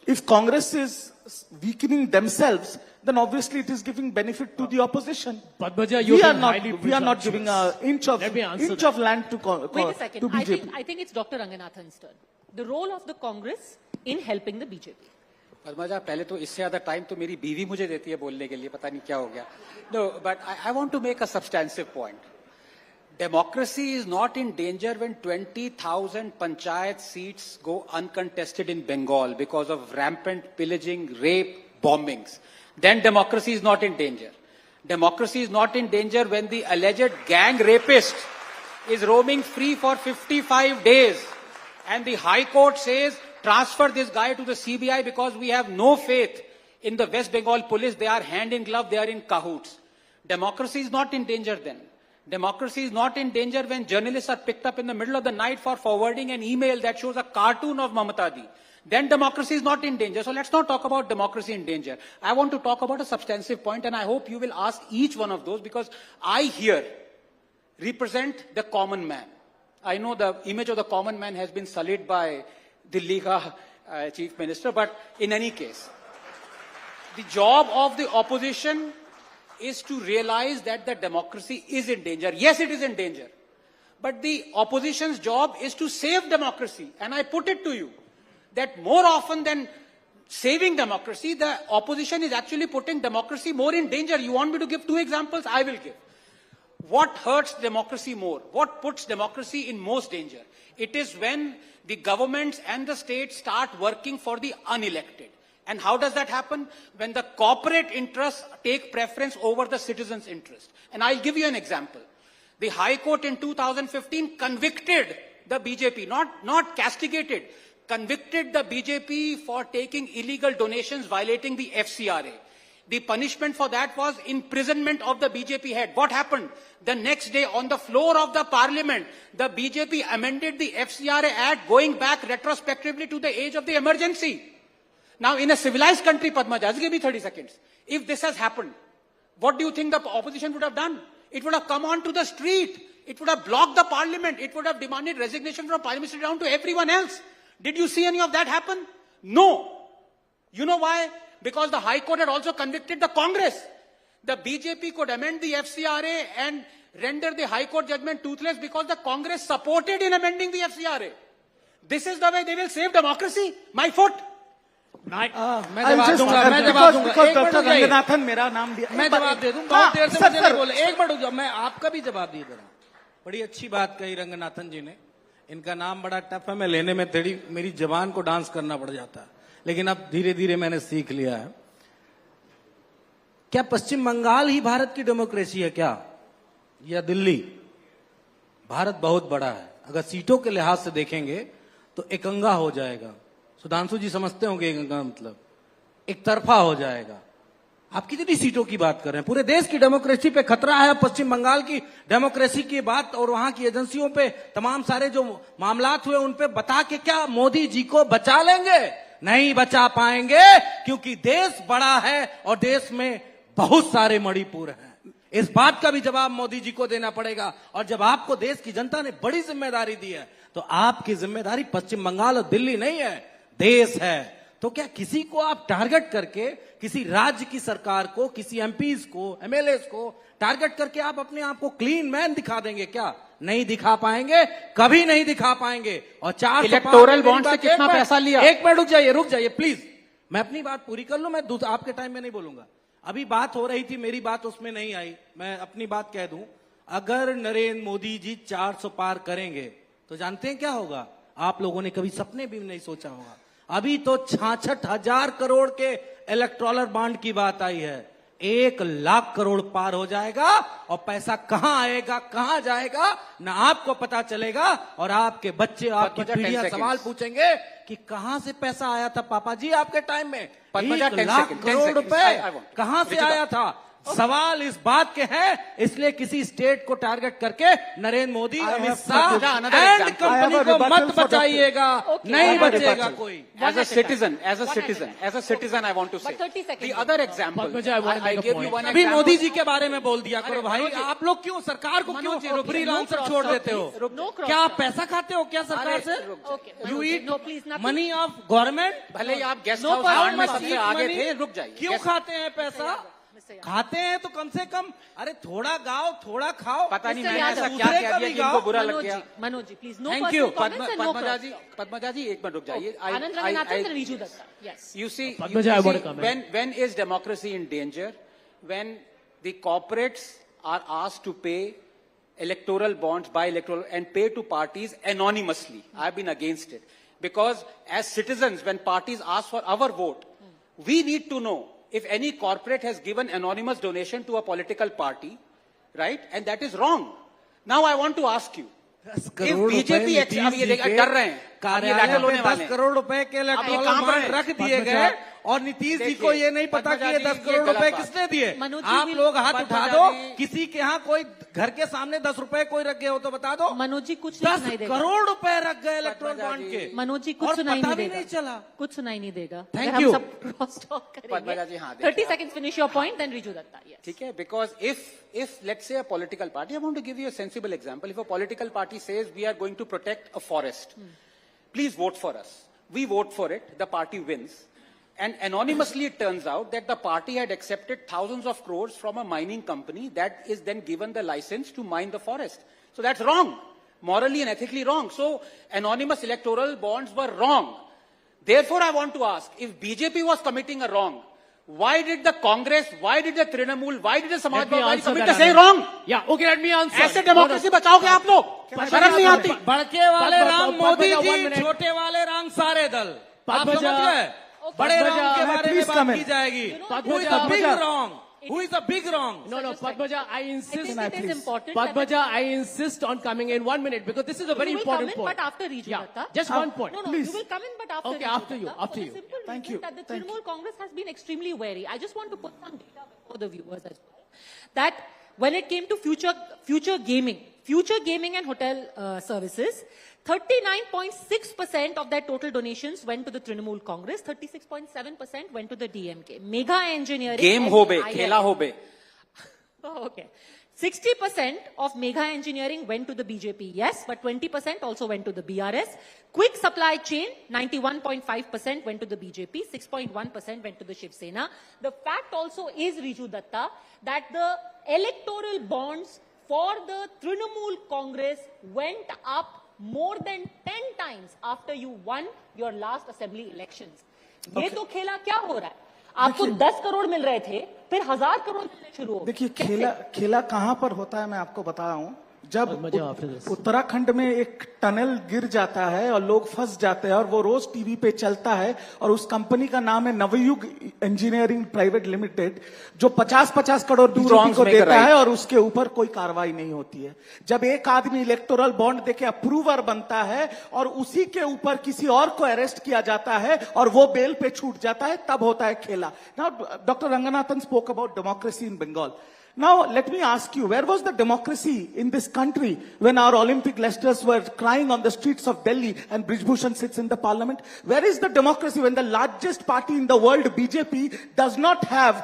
If Congress is weakening themselves, then obviously it is giving benefit to the opposition. Padmaja, you're being highly We are not giving an inch of Let me answer land to Wait a second. to BJP. I think it's Dr. Ranganathan's turn. The role of the Congress in helping the BJP. Padmaja पहले तो इससे ज्यादा time तो मेरी बीवी मुझे देती है बोलने के लिए, पता नहीं क्या हो गया. No, but I want to make a substantive point. Democracy is not in danger when 20,000 panchayat seats go uncontested in Bengal because of rampant pillaging, rape, bombings. Then democracy is not in danger. Democracy is not in danger when the alleged gang rapist is roaming free for 55 days and the High Court says transfer this guy to the CBI because we have no faith in the West Bengal police. They are hand in glove, they are in cahoots. Democracy is not in danger then. Democracy is not in danger when journalists are picked up in the middle of the night for forwarding an email that shows a cartoon of Mamata Di. Then democracy is not in danger. So let's not talk about democracy in danger. I want to talk about a substantive point, and I hope you will ask each one of those because I here represent the common man. I know the image of the common man has been sullied by the Liga Chief Minister, but in any case, the job of the opposition is to realize that the democracy is in danger. Yes, it is in danger. But the opposition's job is to save democracy. And I put it to you that more often than saving democracy, the opposition is actually putting democracy more in danger. You want me to give 2 examples? I will give. What hurts democracy more? What puts democracy in most danger? It is when the governments and the states start working for the unelected. And how does that happen? When the corporate interests take preference over the citizens' interest. And I'll give you an example. The High Court in 2015 convicted the BJP, not castigated, convicted the BJP for taking illegal donations violating the FCRA. The punishment for that was imprisonment of the BJP head. What happened? The next day on the floor of the parliament, the BJP amended the FCRA Act going back retrospectively to the age of the emergency. Now, in a civilized country, Padma, just give me 30 seconds. If this has happened, what do you think the opposition would have done? It would have come on to the street. It would have blocked the parliament. It would have demanded resignation from Prime Minister down to everyone else. Did you see any of that happen? No. You know why? Because the High Court had also convicted the Congress. The BJP could amend the FCRA and render the High Court judgment toothless because the Congress supported in amending the FCRA. This is the way they will save democracy? My foot. मैं I'll जवाब just दूंगा, मैं जवाब दूंगा। because एक minute Dr. रुक जाइए। रंगनाथन मेरा नाम दिया। मैं जवाब दे दूं, हाँ, बहुत देर से सर, मुझे सर। नहीं बोले। एक मिनट रुक जाओ, मैं आपका भी जवाब दिए दे रहा हूं। बड़ी अच्छी बात कही रंगनाथन जी ने। इनका नाम बड़ा टफ है, मैं लेने में थोड़ी मेरी जबान को डांस करना पड़ जाता है, लेकिन अब धीरे धीरे मैंने सीख लिया है। क्या पश्चिम बंगाल ही भारत की डेमोक्रेसी है क्या, या दिल्ली? भारत बहुत बड़ा है। अगर सीटों के लिहाज से देखेंगे तो एकंगा हो जाएगा। सुधांशु जी समझते होंगे एकंगा मतलब एक तरफा हो जाएगा। आप कितनी सीटों की बात कर रहे हैं? पूरे देश की डेमोक्रेसी पे खतरा है। पश्चिम बंगाल की डेमोक्रेसी की बात और वहां की एजेंसियों पे तमाम सारे जो मामलात हुए उन पे बता के क्या मोदी जी को बचा लेंगे? नहीं बचा पाएंगे, क्योंकि देश बड़ा है और देश में बहुत सारे मणिपुर हैं। इस बात का भी जवाब मोदी जी को देना पड़ेगा। और जब आपको देश की जनता ने बड़ी जिम्मेदारी दी है तो आपकी जिम्मेदारी पश्चिम बंगाल और दिल्ली नहीं है, देश है। तो क्या किसी को आप टारगेट करके, किसी राज्य की सरकार को, किसी एमपीज को, एमएलएस को टारगेट करके आप अपने आप को क्लीन मैन दिखा देंगे क्या? नहीं दिखा पाएंगे, कभी नहीं दिखा पाएंगे। और 4 इलेक्टोरल बॉन्ड से कितना पैसा लिया? एक मिनट रुक जाइए प्लीज, मैं अपनी बात पूरी कर लूं। मैं आपके टाइम में नहीं बोलूंगा। अभी बात हो रही थी, मेरी बात उसमें नहीं आई, मैं अपनी बात कह दूं। अगर नरेंद्र मोदी जी 400 पार करेंगे तो जानते हैं क्या होगा? आप लोगों ने कभी सपने भी नहीं सोचा होगा। अभी तो 66,000 करोड़ के इलेक्टोरल बॉन्ड की बात आई है। 1 लाख करोड़ पार हो जाएगा और पैसा कहां आएगा कहां जाएगा ना आपको पता चलेगा और आपके बच्चे आपकी पद्मजा, 10 पीढ़ियां seconds. सवाल पूछेंगे कि कहां से पैसा आया था पापा जी आपके टाइम में। Padmaja, 1 10 lakh seconds, 10 crore seconds. रुपए I want. कहां से रिजुदा. आया था। सवाल इस बात के हैं, इसलिए किसी स्टेट को टारगेट करके Narendra Modi, Amit Shah another and example. Company को मत बचाइएगा, नहीं बचेगा कोई। As a citizen, I want to say. But 30 seconds. The other example, Padmaja, I want to I make a give you point. one अभी example. मोदी जी के बारे में बोल दिया करो भाई, मनोज जी, आप लोग क्यों सरकार को क्यों मनोज, okay, फ्रीलांसर no छोड़ cross देते हो? talk, please. No cross क्या आप talk. पैसा खाते हो क्या सरकार अरे, से? रुक जाइए. Okay, you Manoj ji, eat no, please, nothing. Money of government. भले ही आप guest No house problem, round में Mr. सबसे Eat आगे money. थे, रुक जाइए। क्यों Guest- खाते हैं पैसा? खाते हैं तो कम से कम अरे थोड़ा गाओ थोड़ा खाओ। पता नहीं Mr. मैंने ऐसा Yadav. क्या दूसरे कह का दिया भी कि इनको गाओ। बुरा लग Manoj गया। ji, Manoj ji, please, no Thank personal you, comments and no Padmaja cross ji. talk. Padmaja ji, एक मिनट रुक जाइए। Anand Ranganathan and Riju Datta. Yes. You see, Padmaja, I want to see, comment. when is democracy in danger? When the corporates are asked to pay electoral bonds, buy electoral, and pay to parties anonymously. I've been against it. Because as citizens, when parties ask for our vote, we need to know if any corporate has given anonymous donation to a political party, right? And that is wrong. Now I want to ask you, 10 if crore BJP रुपए अब ये नीतीश जी डर रहे हैं, अब ये कार्यालय battle होने में वाले 10 हैं। करोड़ रुपए के अब ये इलेक्टोरल कहाँ पर बॉन्ड है? रख दिए गए और नीतीश जी को ये नहीं पता कि ये 10 करोड़ रुपए किसने दिए। मनोज जी आप will- लोग हाथ उठा पद्मजा दो, जी- किसी के यहाँ कोई घर के सामने 10 रुपए कोई रख गए हो तो बता दो। मनोज जी कुछ नहीं 10 सुनाई देगा। करोड़ रुपए रख गए इलेक्टोरल पद्मजा बॉन्ड जी- के। मनोज जी कुछ और सुनाई पता नहीं भी देगा। नहीं चला। कुछ सुनाई नहीं देगा। Thank अगर you. हम सब क्रॉस टॉक पद्मजा जी, करेंगे। हाँ, देखिए 30 आप- seconds finish your point, then Riju Datta. Yes. ठीक है, because if let's say a political party, I want to give you a sensible example. If a political party says we are going to protect a forest, please vote for us. We vote for it, the party wins. And anonymously it turns out that the party had accepted thousands of crores from a mining company that is then given the license to mine the forest. So that's wrong. Morally and ethically wrong. So anonymous electoral bonds were wrong. Therefore I want to ask, if BJP was committing a wrong, why did the Congress, why did the Trinamool, why did the Let me Samajwadi answer commit that, the same Anand. wrong? Yeah, okay, let me answer. ऐसे democracy बचाओगे आप लोग? शर्म नहीं आती? बड़के वाले Ram Modi Padmaja, 1 जी, minute. छोटे वाले राम सारे दल। आप समझ Padmaja, गए? बड़े राम के बारे में please बात come की in. जाएगी। Padmaja, Who is the big Padmaja. wrong? Who is the big wrong? No, Just Padmaja, I insist. I think it is important that Padmaja, I insist on coming in 1 minute because this is a very You will important come in, point. but after Riju Yeah, Datta. just one point. No, Please. you will come in, but after Okay, Riju after you, Datta, after for you. the simple Thank reason you, that the thank Trinamool Congress has been extremely wary. I just want to put some data before the viewers as well. That when it came to future gaming and hotel services, 39.6% of their total donations went to the Trinamool Congress, 36.7% went to the DMK. Mega engineering. Game and hobe, IIM. khela hobe. Oh, okay. 60% of mega engineering went to the BJP, yes, but 20% also went to the BRS. Quick supply chain, 91.5% went to the BJP, 6.1% went to the Shiv Sena. The fact also is, Riju Datta, that the electoral bonds for the Trinamool Congress went up more than 10 times after you won your last assembly elections. ये तो खेला क्या हो रहा है? आपको 10 करोड़ मिल रहे थे, फिर 1000 करोड़ मिलने शुरू हो गए। देखिए खेला कहां पर होता है मैं आपको बता रहा हूं। जब Padmaja, after this. उत्तराखंड में एक टनल गिर जाता है और लोग फंस जाते हैं और वो रोज टीवी पे चलता है और उस कंपनी का नाम है नवयुग इंजीनियरिंग प्राइवेट लिमिटेड, जो 50-50 करोड़ बीजेपी को देता है और उसके ऊपर कोई कार्रवाई नहीं होती है। जब एक आदमी इलेक्टोरल बॉन्ड देके अप्रूवर बनता है और उसी के ऊपर किसी और को अरेस्ट किया जाता है और वो बेल पे छूट जाता है, तब होता है खेला। Now doctor Ranganathan spoke about democracy in Bengal. Now, let me ask you, where was the democracy in this country when our Olympic lusters were crying on the streets of Delhi and Brij Bhushan sits in the parliament? Where is the democracy when the largest party in the world, BJP, does not have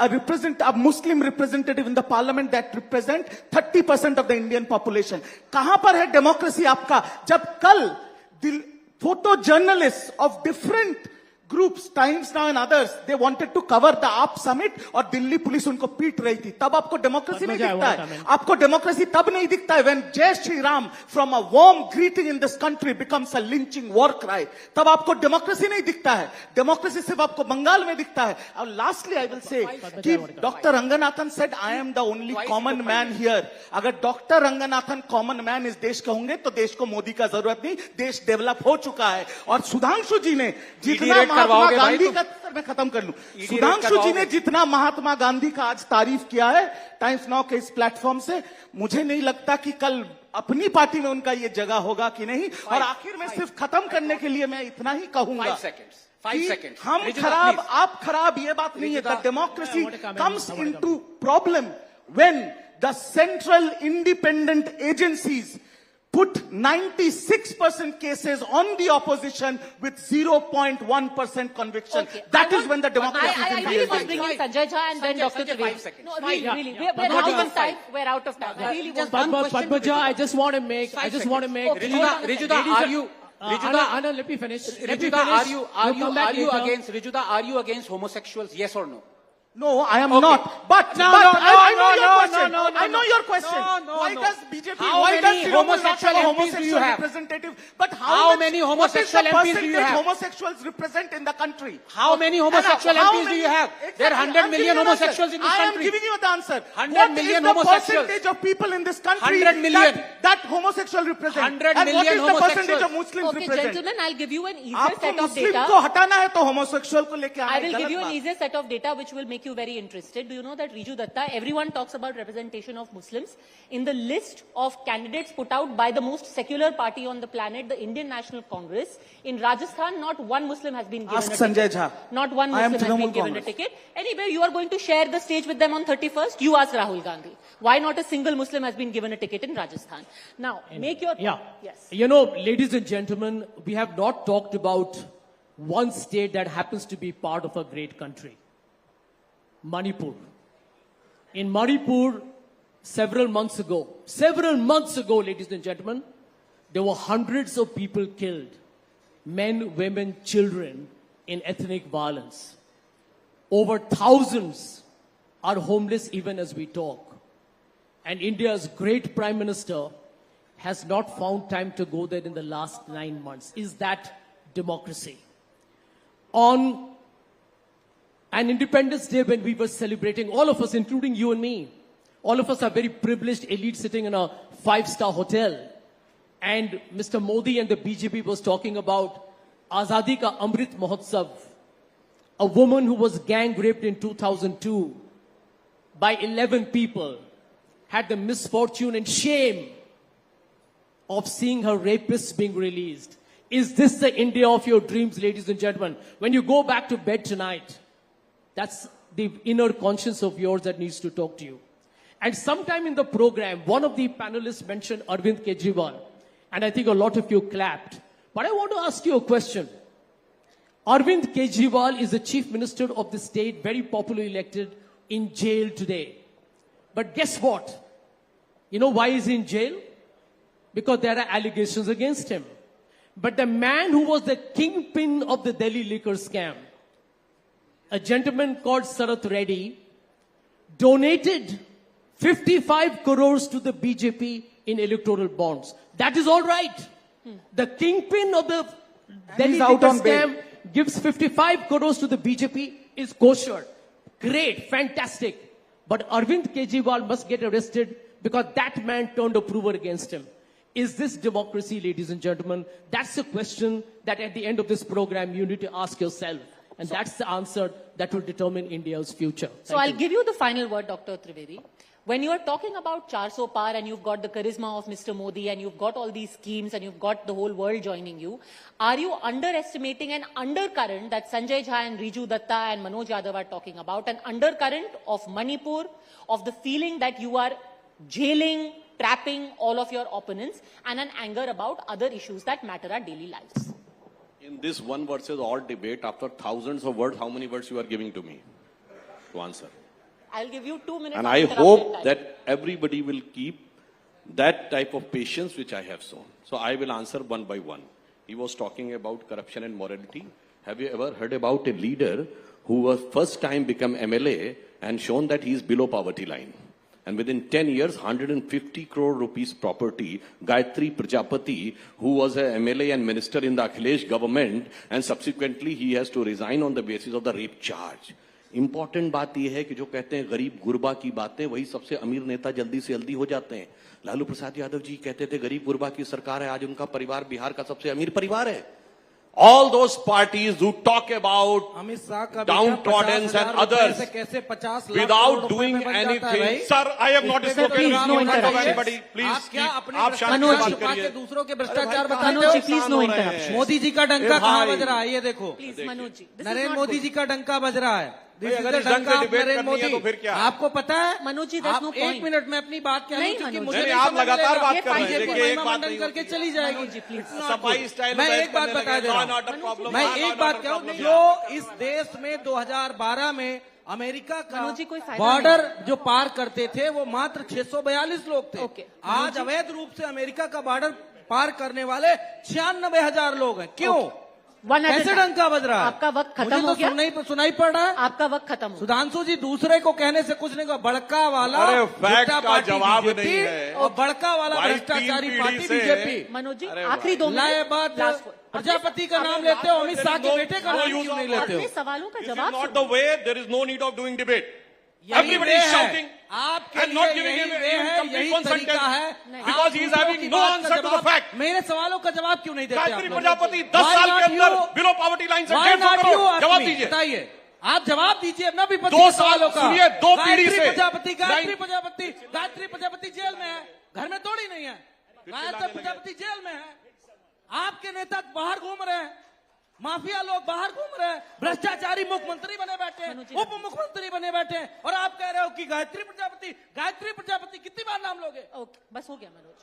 a Muslim representative in the parliament that represent 30% of the Indian population? कहां पर है democracy आपका? जब कल photo journalists of different groups, Times Now and others, they wanted to cover the AAP summit और Delhi police उनको पीट रही थी, तब आपको डेमोक्रेसी नहीं दिखता है। आपको डेमोक्रेसी तब नहीं दिखता है when जय Shri Ram from a warm greeting in this country becomes a lynching war cry, तब आपको डेमोक्रेसी नहीं दिखता है। डेमोक्रेसी सिर्फ आपको बंगाल में दिखता है। और lastly I will say कि doctor Ranganathan said I am the only common man here. अगर डॉक्टर रंगनाथन कॉमन मैन इस देश के होंगे तो देश को मोदी का जरूरत नहीं, देश डेवलप हो चुका है। और सुधांशु जी ने जितना करवाओगे भाई गांधी तुम? का सर मैं खत्म कर लूं। ED सुधांशु जी ने करवाओगे? जितना महात्मा गांधी का आज तारीफ किया है टाइम्स नाउ के इस प्लेटफॉर्म से, मुझे नहीं लगता कि कल अपनी पार्टी में उनका ये जगह होगा कि नहीं। और आखिर में सिर्फ खत्म करने के लिए मैं इतना ही कहूंगा 5 seconds. 5 कि seconds. हम Rijuda, खराब please. आप खराब ये बात नहीं है। Rijuda, the democracy I want to come in. comes I want to into problem when the central independent agencies put 96% cases on the opposition with 0.1% conviction. Okay. That I is when the democracy I is in really real must danger. bring in Sanjay Jha and then Sanjay, Dr. Sanjay, Trivedi. 5 seconds. No, really, Yeah, really. yeah. We're Not out even of time. 5. We're out of time. Really Just want one question to Padmaja, Rijuda. I just want to make, I 5 just seconds. want to make. Okay. Rijuda, Ladies are and- you, Rijuda, Anna, let me finish. Let me Rijuda, finish. are you, We'll come back later. against, Rijuda, are you against homosexuals? Yes or no? No, I am Okay. not. But No, but no, I know no, your no, question. no, no, I know no. your question. No, Why no. does BJP? How Why many does Trinamool not homosexual have a MPs do you homosexual have? representative? But How much- many what homosexual is the MPs do you percentage have? homosexuals represent in the country? How many homosexual How MPs do many- you have? Exactly. There are 100 I'm million giving you an answer. homosexuals in this I am country. giving you the answer. 100 What million is the homosexuals. percentage of people in this country 100 million. that homosexual represent? 100 and what million is the percentage homosexuals. of Muslims Okay, represent? gentlemen, I'll give you an easier आपको set of Muslim data. को हटाना है तो homosexual को लेके आना I है, will गलत give you an बात। easier set of data which will make you very interested. Do you know that Riju Datta, everyone talks about representation of Muslims. In the list of candidates put out by the most secular party on the planet, the Indian National Congress, in Rajasthan, not one Muslim has been given Ask a ticket. Sanjay Jha. Not one I am Muslim has been Trinamool given a Congress. ticket. Anyway, you are going to share the stage with them on 31st. You ask Rahul Gandhi. Why not a single Muslim has been given a ticket in Rajasthan? Now, make your... Yeah. Yes. You know, ladies and gentlemen, we have not talked about one state that happens to be part of a great country. Manipur. In Manipur, several months ago, ladies and gentlemen, there were hundreds of people killed. Men, women, children in ethnic violence. Over thousands are homeless even as we talk. And India's great Prime Minister has not found time to go there in the last 9 months. Is that democracy? On an Independence Day when we were celebrating, all of us, including you and me, all of us are very privileged elite sitting in a 5-star hotel. And Mr. Modi and the BJP was talking about Azadi Ka Amrit Mahotsav, a woman who was gang raped in 2002 by 11 people, had the misfortune and shame of seeing her rapists being released. Is this the India of your dreams, ladies and gentlemen? When you go back to bed tonight, that's the inner conscience of yours that needs to talk to you. And sometime in the program, one of the panelists mentioned Arvind Kejriwal, and I think a lot of you clapped. But I want to ask you a question. Arvind Kejriwal is the chief minister of the state, very popularly elected, in jail today. But guess what? You know why he's in jail? Because there are allegations against him. But the man who was the kingpin of the Delhi liquor scam, a gentleman called Sarath Reddy, donated 55 crores to the BJP in electoral bonds. That is all right. The kingpin of the Delhi he's out liquor on bail. scam gives 55 crores to the BJP is kosher. Great, fantastic. But Arvind Kejriwal must get arrested because that man turned approval against him. Is this democracy, ladies and gentlemen? That's a question that at the end of this program you need to ask yourself. And that's the answer that will determine India's future. So I'll give you the final word, Dr. Trivedi. When you are talking about 400 Par and you've got the charisma of Mr. Modi and you've got all these schemes and you've got the whole world joining you, are you underestimating an undercurrent that Sanjay Jha and Riju Datta and Manoj Yadav are talking about, an undercurrent of Manipur, of the feeling that you are jailing, trapping all of your opponents, and an anger about other issues that matter our daily lives? In this one versus all debate, after thousands of words, how many words you are giving to me to answer? I'll give you 2 minutes. And of I interrupted hope time. that everybody will keep that type of patience which I have shown. So I will answer one by one. He was talking about corruption and morality. Have you ever heard about a leader who was first time become MLA and shown that he is below poverty line? And within 10 years, 150 crore rupees property, Gayatri Prajapati, who was a MLA and minister in the Akhilesh government, and subsequently he has to resign on the basis of the rape charge. Important बात यह है कि जो कहते हैं गरीब गुरबा की बातें, वही सबसे अमीर नेता जल्दी से जल्दी हो जाते हैं। लालू प्रसाद यादव जी कहते थे गरीब गुरबा की सरकार है, आज उनका परिवार बिहार का सबसे अमीर परिवार है। all those parties who talk about Amit Shah का downtrodden and others कैसे 50 लाख without करोड़ doing रुपए में बन जाता है anything. भाई? Sir, I have not spoken please, in no front of interruptions. anybody. आप Please, क्या अपने आप शांति मनोज से जी, बात करिए. दूसरों के भ्रष्टाचार बताते मनोज जी, हो? please no interruption. Modi ji का डंका कहाँ बज रहा है ये देखो, Please, Manoj ji. This is Narendra not Modi good. जी का डंका बज रहा है। भाई, अगर इस ढंग से debate करनी है तो फिर क्या? आपको पता है मनोज जी, there's आप no एक point. मिनट में अपनी बात कहनी नहीं, क्योंकि मनोज मुझे जी। नहीं नहीं, आप समझ लगातार में बात ये कर रहे हैं। बीजेपी देखिए, एक बात मंडल नहीं करके होती। चली जाएगी। Manoj ji, please. It's not सफाई good. स्टाइल मैं में एक बात बहस बता करने दे लगे, रहा law and order problem, हूँ, मैं law and एक order बात कहूँ, problem जो इस देश में 2012 में अमेरिका का मनोज जी, कोई फायदा बॉर्डर जो पार करते थे वो मात्र 642 लोग थे। Okay. आज अवैध रूप से अमेरिका का बॉर्डर पार करने वाले 96,000 लोग हैं। क्यों? One at a कैसे time. डंका बज रहा है? आपका वक्त खत्म मुझे हो तो गया? सुनाई पड़ रहा है। आपका वक्त खत्म हो. सुधांशु जी, दूसरे को कहने से कुछ नहीं कहा, बड़का वाला अरे, फैक्ट गुट्टा का पार्टी जवाब बीजेपी नहीं है। और बड़का वाला भाई, भ्रष्टाचारी तीन पार्टी पीढ़ी से- बीजेपी। मनोज जी, अरे आखिरी 2 मिनट. लाएबाद Last word. प्रजापति का नाम लेते हो, अमित शाह के बेटे का No नाम use क्यों of नहीं लेते हो? अपने सवालों का This is जवाब not सुनो. the way. There is no need of doing debate. यही Everybody वे is है। shouting आपके and not लिए giving him यही वे even है, complete यही one तरीका sentence है because he is आप having दूसरों की no बात का answer to the जवाब- fact. मेरे सवालों का जवाब क्यों नहीं देते आप गायत्री लोग? प्रजापति 10 Why साल not के अंदर you? बिलो पॉवर्टी लाइन से Why 150 not you crore ask जवाब me? दीजिए. बताइए, आप जवाब दीजिए अपना विपक्ष दो के साल सवालों का। सुनिए, दो पीढ़ी गायत्री से। गायत्री प्रजापति जेल में है, घर में थोड़ी नहीं है। गायत्री प्रजापति जेल में है, आपके नेता बाहर घूम रहे हैं, माफिया लोग बाहर घूम रहे हैं, भ्रष्टाचारी मुख्यमंत्री बने बैठे हैं, उप मुख्यमंत्री बने बैठे हैं, और आप कह रहे हो कि गायत्री प्रजापति कितनी बार नाम लोगे? ओके, बस हो गया मनोज.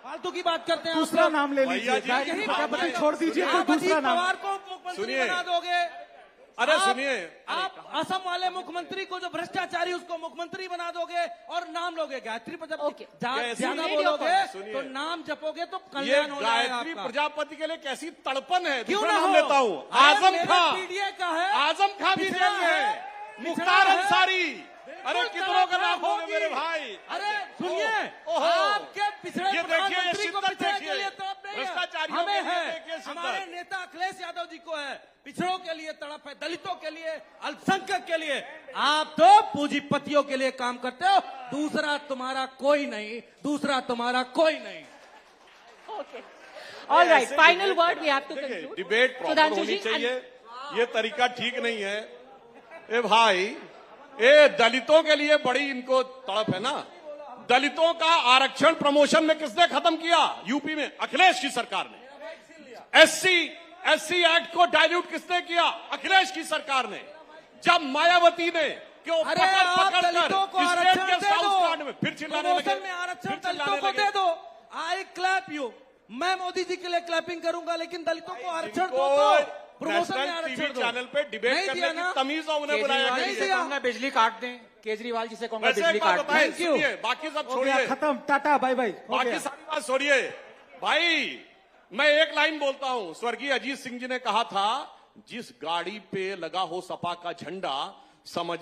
फालतू की बात करते हैं आप दूसरा लोग। नाम ले भैया लीजिए, जी, गायत्री आप प्रजापति छोड़ दीजिए, कोई आप दूसरा अजीत नाम. पवार को उप मुख्यमंत्री सुनिए। बना दोगे। अरे आप- सुनिए, आप असम वाले मुख्यमंत्री को जो भ्रष्टाचारी उसको मुख्यमंत्री बना दोगे और नाम लोगे गायत्री प्रजापति। Okay. कैसी ज्यादा radio बोलोगे call? सुनिए। तो नाम जपोगे तो ये कल्याण हो जाएगा गायत्री आपका। प्रजापति के लिए कैसी तड़पन है. क्यों दूसरा ना नाम हो? लेता हूँ. अरे आजम मेरे खां, पीडीए का है, आजम खां भी पिछड़ा जेल में है. है, मुख्तार पिछड़ा है। अंसारी. अरे कितनों का नाम होंगे होगी। मेरे भाई. अरे सुनिए, ओहो। आपके पिछड़े ये देखिए, ये प्रधानमंत्री को शिद्दत पिछड़े देखिए। के लिए तड़प नहीं है, भ्रष्टाचारियों हमें के लिए है। देखिए शिद्दत। हमारे नेता अखिलेश यादव जी को है, पिछड़ों के लिए तड़प है, दलितों के लिए, अल्पसंख्यक के लिए। आप तो पूंजीपतियों के लिए काम करते हो, दूसरा तुम्हारा कोई नहीं, दूसरा तुम्हारा कोई नहीं। Okay. All right. Final word. We have to conclude. Debate proper Sudhanshu होनी ji, चाहिए. ये तरीका ठीक नहीं है. ए भाई, ए दलितों के लिए बड़ी इनको तड़प है ना. दलितों का आरक्षण प्रमोशन में किसने खत्म किया? यूपी में अखिलेश की सरकार ने. एससी एक्ट को डाइल्यूट किसने किया? अखिलेश की सरकार ने. जब मायावती ने क्यों अरे आप दलितों को आरक्षण दे दो, में फिर चिल्लाने प्रमोशन लगे. में आरक्षण फिर दलितों चिल्लाने को लगे. दे दो। आई क्लैप यू। मैं मोदी जी के लिए क्लैपिंग करूंगा, लेकिन दलितों को आरक्षण दो तो प्रमोशन में नेशनल आरक्षण टीवी दो। चैनल पे डिबेट नहीं करने दिया की ना? तमीज और उन्हें बुलाया केजरीवाल गया. जी से कहूंगा बिजली काट दें, केजरीवाल जी से कहूंगा वैसे बिजली एक बात काट दें। बताएं, Thank you. सुनिए, बाकी सब हो गया, छोड़िए. खत्म, टाटा, बाय बाय, हो बाकी गया. सारी बात छोड़िए. भाई, मैं एक लाइन बोलता हूं. स्वर्गीय अजीत सिंह जी ने कहा था, जिस गाड़ी पे लगा हो सपा का झंडा, समझ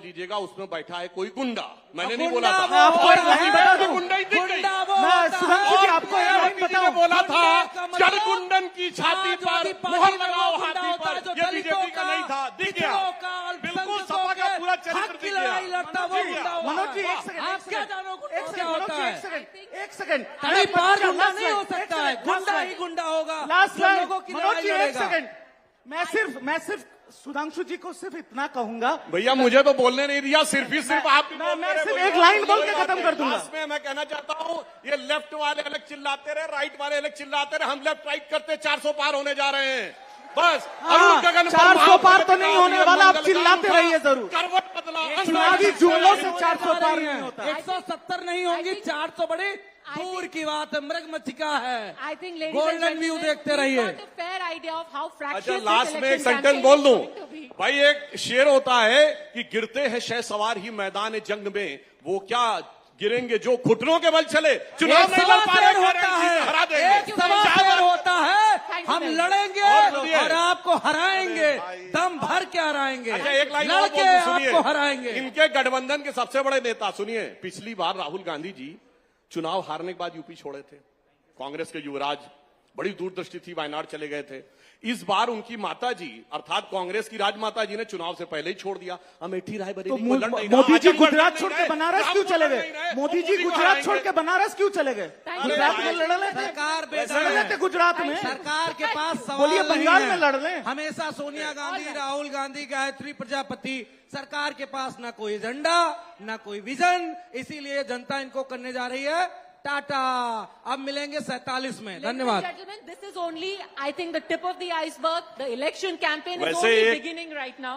लीजिएगा उसमें बैठा है कोई गुंडा. मैंने नहीं बोला था. गुंडा वो आपको एक लाइन बता दूं? गुंडा ही दिख गई. गुंडा वो मैं होता सुधांशु है। जी आपको एक लाइन मायावती जी ने बताऊं? बोला था, गुंडा का जड़ मतलब गुंडन की छाती समाजवादी पर पार्टी मोहर में लगाओ वो गुंडा हाथी होता है पर. जो ये दलितों बीजेपी का नहीं था. दिख गया. पिछड़ों का, बिल्कुल अल्पसंख्यकों सपा का के पूरा हक चरित्र की दिख लड़ाई गया. लड़ता वो गुंडा होता मनोज जी, है। एक सेकंड, आप क्या जानो गुंडा एक क्या सेकंड, होता मनोज जी, है? एक सेकंड. कड़ी पार गुंडा Last नहीं हो line, एक सकता है, सेकंड, गुंडा last ही line. गुंडा होगा लास्ट जो लाइन. लोगों की मनोज लड़ाई जी, एक लड़ेगा। सेकंड. मैं सिर्फ सुधांशु जी को सिर्फ इतना कहूंगा. भैया मुझे तो बोलने नहीं दिया. सिर्फ आप ही मैं बोल रहे सिर्फ हो. एक लाइन बोल के कोई बात खत्म नहीं. कर दूंगा. लास्ट में मैं कहना चाहता हूं, ये लेफ्ट वाले अलग चिल्लाते रहे, राइट वाले अलग चिल्लाते रहे. हम लेफ्ट राइट करते 400 पार होने जा रहे हैं. बस. हाँ, अरुण गगन पर 400 पार तो महाप्रगति नहीं का होने ये वाला, आप मंगल चिल्लाते गान रहिए था. जरूर. करवट बदला. चुनावी जुमलों से 400 पार नहीं होता. 170 नहीं होंगी, 400 बड़ी दूर की बात है, मृग मच्छिका है। I think, ladies and golden gentlemen, view देखते we've रहिए। got a fair idea of how fractious अच्छा, this लास्ट में एक election सेंटेंस campaign बोल is दूं. going to be. भाई, एक शेर होता है कि गिरते हैं शहसवार ही मैदान जंग में, वो क्या गिरेंगे जो घुटनों के बल चले. चुनाव एक नहीं लड़ पा रहे, सवा शेर होता गारंटी से है, हरा देंगे. एक सवा शेर होता है, Thank you हम very much. लड़ेंगे और सुनिए. और आपको हराएंगे, दम भर के हराएंगे, अच्छा, एक लाइन और लड़के बोल दूं, सुनिए. आपको हराएंगे। इनके गठबंधन के सबसे बड़े नेता, सुनिए, पिछली बार राहुल गांधी जी चुनाव हारने के बाद यूपी छोड़े थे. कांग्रेस के युवराज, बड़ी दूरदृष्टि थी, वायनाड चले गए थे. इस बार उनकी माता जी अर्थात कांग्रेस की राजमाता जी ने चुनाव से पहले ही छोड़ दिया. अमेठी रायबरेली तो को लड़ नहीं रहा, मोदी जी आजमगढ़ गुजरात लड़ छोड़ नहीं के रहे, बनारस क्यों रामपुर चले लड़ गए? नहीं रहे, मोदी जी को गुजरात हराएंगे. छोड़ के बनारस क्यों चले गए? Thank you. गुजरात में लड़ लेते. सरकार वैसे बेदम है। थे गुजरात में? सरकार के पास सवाल बोलिए, नहीं बंगाल है। में लड़ लें। हमेशा सोनिया गांधी, राहुल गांधी, गायत्री प्रजापति, सरकार के पास ना कोई एजेंडा, ना कोई विजन, इसीलिए जनता इनको करने जा रही है टाटा। अब मिलेंगे 47 में। धन्यवाद। Gentlemen, this is only, I think, the tip of the iceberg. The election campaign is वैसे only एक- beginning right now.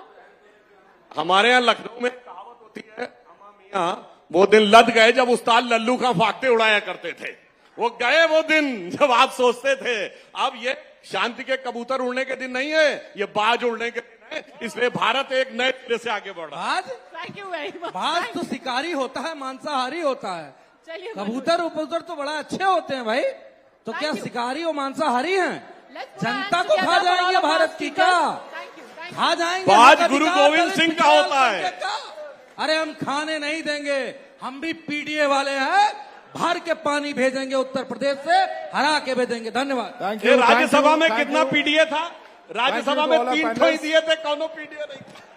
हमारे यहाँ लखनऊ में कहावत होती है, अम्मा मियाँ वो दिन लद गए जब उस्ताद लल्लू का फाकते उड़ाया करते थे। वो गए वो दिन जब आप सोचते थे। अब ये शांति के कबूतर उड़ने के दिन नहीं है, ये बाज उड़ने के दिन है। इसलिए भारत एक नए सिरे से आगे बढ़ रहा है। बाज Thank you very much. बाज तो शिकारी होता है, मांसाहारी होता है। चलिए, कबूतर उपूतर तो बड़ा अच्छे होते हैं भाई। तो क्या Thank you. शिकारी और मांसाहारी हैं? Let's put जनता hands को खा together for जाएंगे all of our भारत की speakers. क्या? Thank you. Thank you. खा जाएंगे। बाज हक गुरु अधिकार गोविंद दलित सिंह का पिछड़ा होता है। संख्या का। अरे हम खाने नहीं देंगे, हम भी पीडीए वाले हैं। भर के पानी भेजेंगे उत्तर प्रदेश से, हरा के भेजेंगे। धन्यवाद। ये राज्यसभा में कितना पीडीए था? राज्यसभा में 3 ठोई दिए थे, कौनो पीडीए नहीं था।